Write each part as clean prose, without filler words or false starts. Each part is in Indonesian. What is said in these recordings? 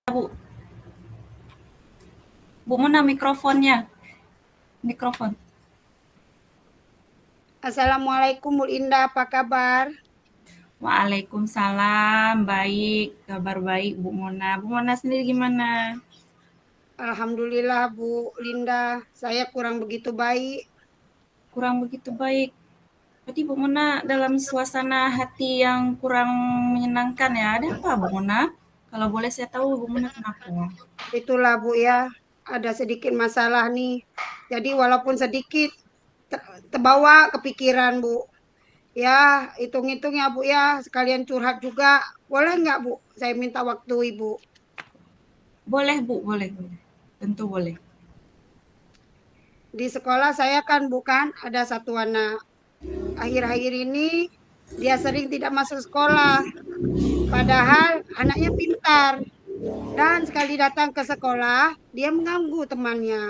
Bu. Bu Mona mikrofonnya. Mikrofon. Assalamualaikum Bu Linda, apa kabar? Waalaikumsalam, baik, kabar baik Bu Mona. Bu Mona sendiri gimana? Alhamdulillah Bu Linda, saya kurang begitu baik. Kurang begitu baik. Berarti Bu Mona dalam suasana hati yang kurang menyenangkan ya. Ada apa Bu Mona? Kalau boleh saya tahu Bu Mona kenapa? Itulah Bu ya, ada sedikit masalah nih. Jadi walaupun sedikit terbawa kepikiran Bu. Ya, hitung-hitung ya Bu ya, sekalian curhat juga. Boleh nggak Bu? Saya minta waktu Ibu. Boleh Bu, boleh, boleh. Tentu boleh. Di sekolah saya kan bukan ada satu anak. Akhir-akhir ini dia sering tidak masuk sekolah. Padahal anaknya pintar. Dan sekali datang ke sekolah, dia mengganggu temannya.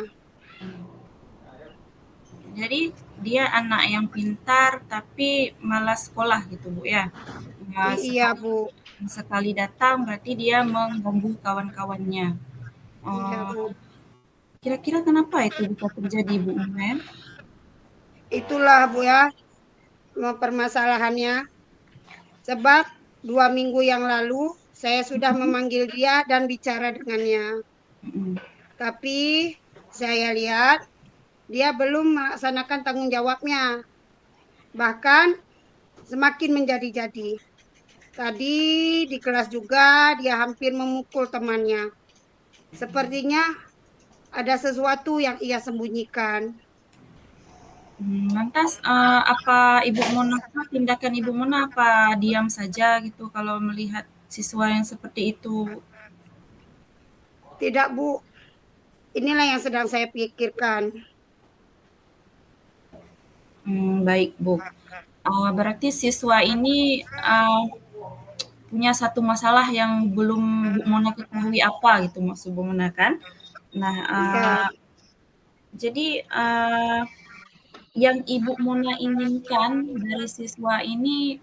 Jadi dia anak yang pintar tapi malas sekolah gitu Bu ya. Nah, Iya, sekali Bu. sekali datang berarti dia mengganggu kawan-kawannya. Iya, Oh, Bu. kira-kira kenapa itu bisa terjadi Bu Umen? Itulah, Bu ya, permasalahannya. Sebab 2 minggu yang lalu, saya sudah memanggil dia dan bicara dengannya. Mhm. Tapi saya lihat dia belum melaksanakan tanggung jawabnya. Bahkan semakin menjadi-jadi. Tadi di kelas juga dia hampir memukul temannya. Sepertinya ada sesuatu yang ia sembunyikan. Lantas, apa Ibu Mona tindakan Ibu Mona apa diam saja gitu kalau melihat siswa yang seperti itu? Tidak, Bu. Inilah yang sedang saya pikirkan. Baik Bu. Berarti siswa ini, punya satu masalah yang belum Bu Mona ketahui apa gitu maksud Bu Mona kan? Nah, Iya, jadi, yang Ibu Mona inginkan dari siswa ini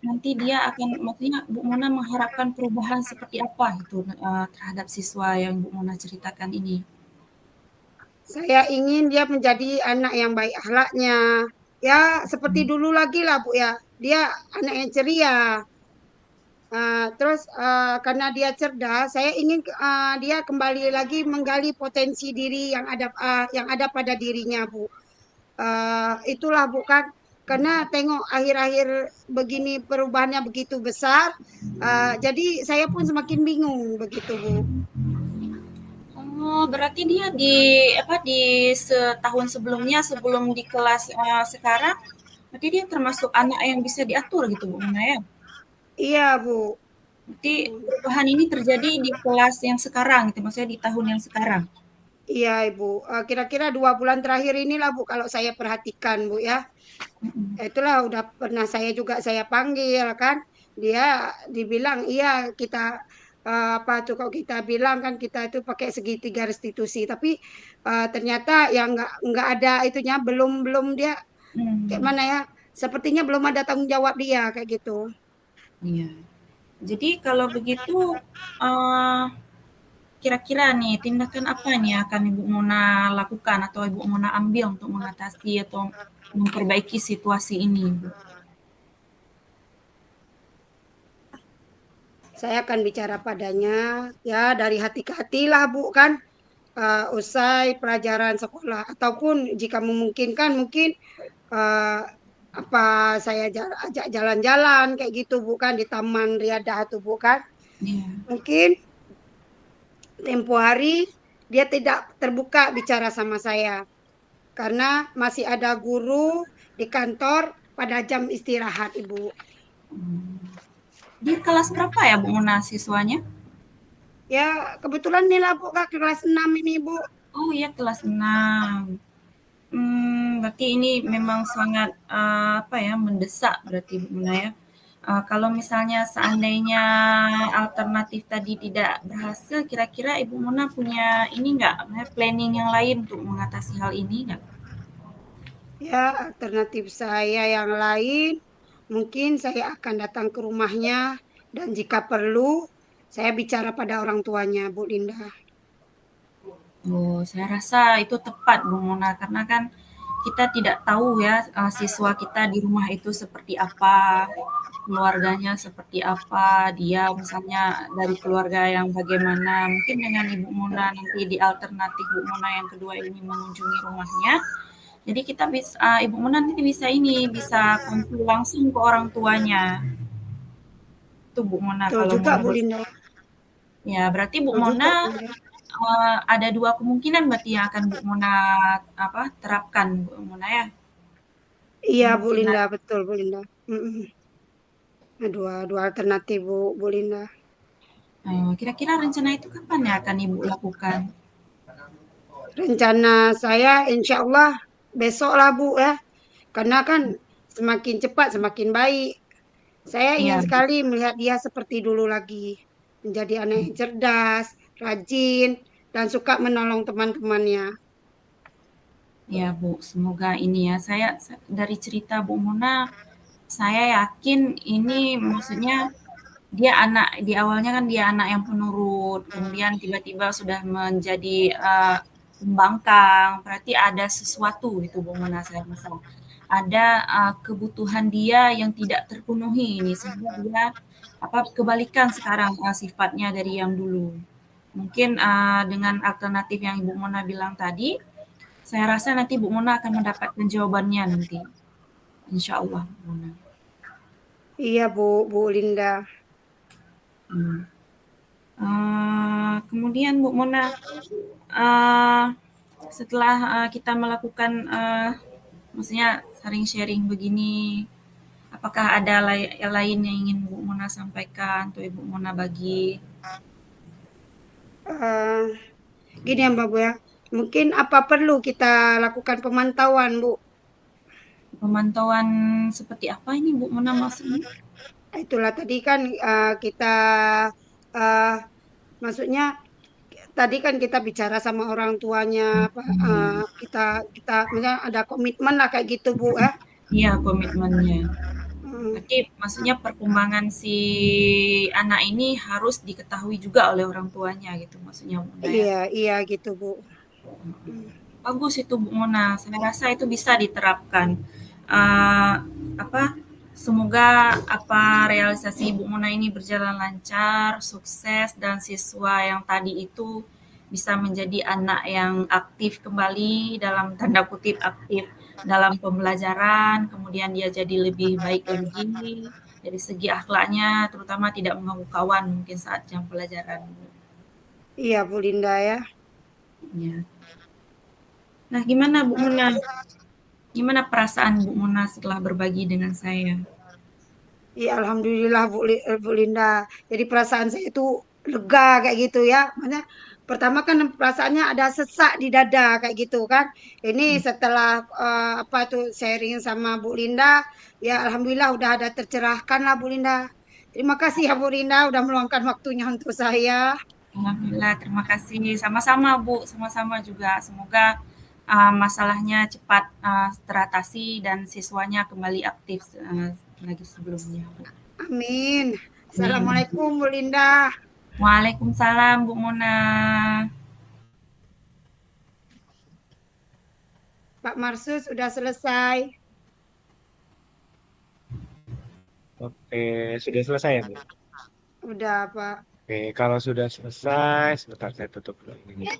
nanti dia akan maksudnya Bu Mona mengharapkan perubahan seperti apa gitu, terhadap siswa yang Bu Mona ceritakan ini? saya ingin dia menjadi anak yang baik akhlaknya. Ya, seperti dulu lagi lah, Bu ya. Dia anak yang ceria. Terus karena dia cerdas, saya ingin dia kembali lagi menggali potensi diri yang ada pada dirinya, Bu. Itulah Bu kan, karena tengok akhir-akhir begini perubahannya begitu besar, jadi saya pun semakin bingung begitu Bu. Oh, berarti dia di apa, di setahun sebelumnya sebelum di kelas, sekarang, berarti dia termasuk anak yang bisa diatur gitu Bu Mona ya? Iya Bu. Berarti perubahan ini terjadi di kelas yang sekarang gitu, maksudnya di tahun yang sekarang? Iya Ibu, kira-kira 2 bulan terakhir inilah Bu kalau saya perhatikan Bu ya. Mhm. Itulah udah pernah saya panggil kan, dia dibilang, "Iya kita," apa tuh, kalau kita bilang kan kita itu pakai segitiga restitusi, tapi, ternyata ya nggak ada itunya, belum belum dia kayak Mmm, mana ya, sepertinya belum ada tanggung jawab dia, kayak gitu. iya. Jadi kalau begitu, eee, kira-kira nih tindakan apa nih yang akan Ibu Mona lakukan atau Ibu Mona ambil untuk mengatasi atau memperbaiki situasi ini, Bu? Saya akan bicara padanya, ya dari hati ke hati lah Bu kan, usai pelajaran sekolah ataupun jika memungkinkan mungkin, eee, apa saya ajak jalan-jalan kayak gitu Bu kan, di taman riadah itu Bu kan. Iya. Mungkin tempo hari dia tidak terbuka bicara sama saya, karena masih ada guru di kantor pada jam istirahat Ibu. Mmm. Di kelas berapa ya Bu Mona siswanya? Ya kebetulan nih lah Bu Kak, kelas 6 ini Bu. Oh iya kelas 6. Berarti ini memang sangat, apa ya, mendesak berarti Bu Mona ya. Kalau misalnya seandainya alternatif tadi tidak berhasil, kira-kira Ibu Mona punya ini nggak, maksudnya planning yang lain untuk mengatasi hal ini nggak? Ya, alternatif saya yang lain, mungkin saya akan datang ke rumahnya dan jika perlu, saya bicara pada orang tuanya, Bu Linda. Oh, saya rasa itu tepat, Bu Mona, karena kan kita tidak tahu ya, siswa kita di rumah itu seperti apa, keluarganya seperti apa, dia misalnya dari keluarga yang bagaimana. Mungkin dengan Ibu Mona nanti di alternatif Bu Mona yang kedua ini mengunjungi rumahnya, jadi kita bisa, Ibu Mona nanti bisa ini, bisa konsul langsung ke orang tuanya. Itu Bu Mona Betul kalau juga, Bu menurut, Linda. ya berarti Bu Betul juga, Mona Bu Linda. ada 2 kemungkinan berarti yang akan Bu Mona, terapkan Bu Mona ya? Iya, Bu Kemungkinan, Linda, betul, Bu Linda. Mm-mm. Nah, dua alternatif, Bu Linda. kira-kira rencana itu kapan ya akan Ibu lakukan? Rencana saya insya Allah besok lah, Bu ya. Karena kan semakin cepat semakin baik. Saya ingin Iya, sekali melihat dia seperti dulu lagi. Menjadi anak yang cerdas, rajin, dan suka menolong teman-temannya. iya Bu, semoga ini ya, saya dari cerita Bu Mona, saya yakin ini maksudnya dia anak di awalnya kan dia anak yang penurut, kemudian tiba-tiba sudah menjadi, pembangkang, berarti ada sesuatu itu Bu Mona saya rasa. Ada, kebutuhan dia yang tidak terpenuhi ini, sehingga dia, kebalikan sekarang, sifatnya dari yang dulu. Mungkin, dengan alternatif yang Ibu Mona bilang tadi, saya rasa nanti Bu Mona akan mendapatkan jawabannya nanti, insya Allah Bu Mona. Iya, Bu Linda. Hmm. Kemudian Bu Mona, eee, setelah, kita melakukan, maksudnya saling sharing begini, apakah ada lain yang ingin Bu Mona sampaikan atau Ibu Mona bagi? Eh, Gini ya Mbak Bu ya. Mungkin apa perlu kita lakukan pemantauan, Bu? Pemantauan seperti apa ini Bu Mona maksudnya? Itulah tadi kan kita eh, maksudnya tadi kan kita bicara sama orang tuanya, apa, kita kita misalnya ada komitmen lah kayak gitu, Bu ya. Iya, komitmennya. Hmm, Berarti maksudnya perkembangan si anak ini harus diketahui juga oleh orang tuanya gitu maksudnya Bu Mona ya? iya, iya gitu, Bu. Hmm, Bagus itu Bu Mona, saya rasa itu bisa diterapkan. Eh, apa? Semoga realisasi Bu Mona ini berjalan lancar, sukses dan siswa yang tadi itu bisa menjadi anak yang aktif kembali dalam tanda kutip aktif dalam pembelajaran, kemudian dia jadi lebih baik lagi dari segi akhlaknya, terutama tidak mengganggu kawan mungkin saat jam pelajaran. iya, Bu Linda ya. Ya. Nah, gimana Bu Mona? Gimana perasaan Bu Mona setelah berbagi dengan saya? Iya, alhamdulillah Bu Linda. Jadi perasaan saya itu lega kayak gitu ya. Makanya pertama kan perasaannya ada sesak di dada kayak gitu kan. Ini setelah apa tuh sharing sama Bu Linda, ya alhamdulillah udah ada tercerahkan lah Bu Linda. Terima kasih ya Bu Linda udah meluangkan waktunya untuk saya. Alhamdulillah, terima kasih. Sama-sama Bu, sama-sama juga. Semoga masalahnya cepat teratasi dan siswanya kembali aktif lagi sebelumnya Bu. Amin. Amin. Assalamualaikum Bu Linda. Waalaikumsalam Bu Mona. Pak Marsus sudah selesai. Oke, sudah selesai ya, Bu? Udah Pak. Oke, kalau sudah selesai, sebentar saya tutup dulu ini.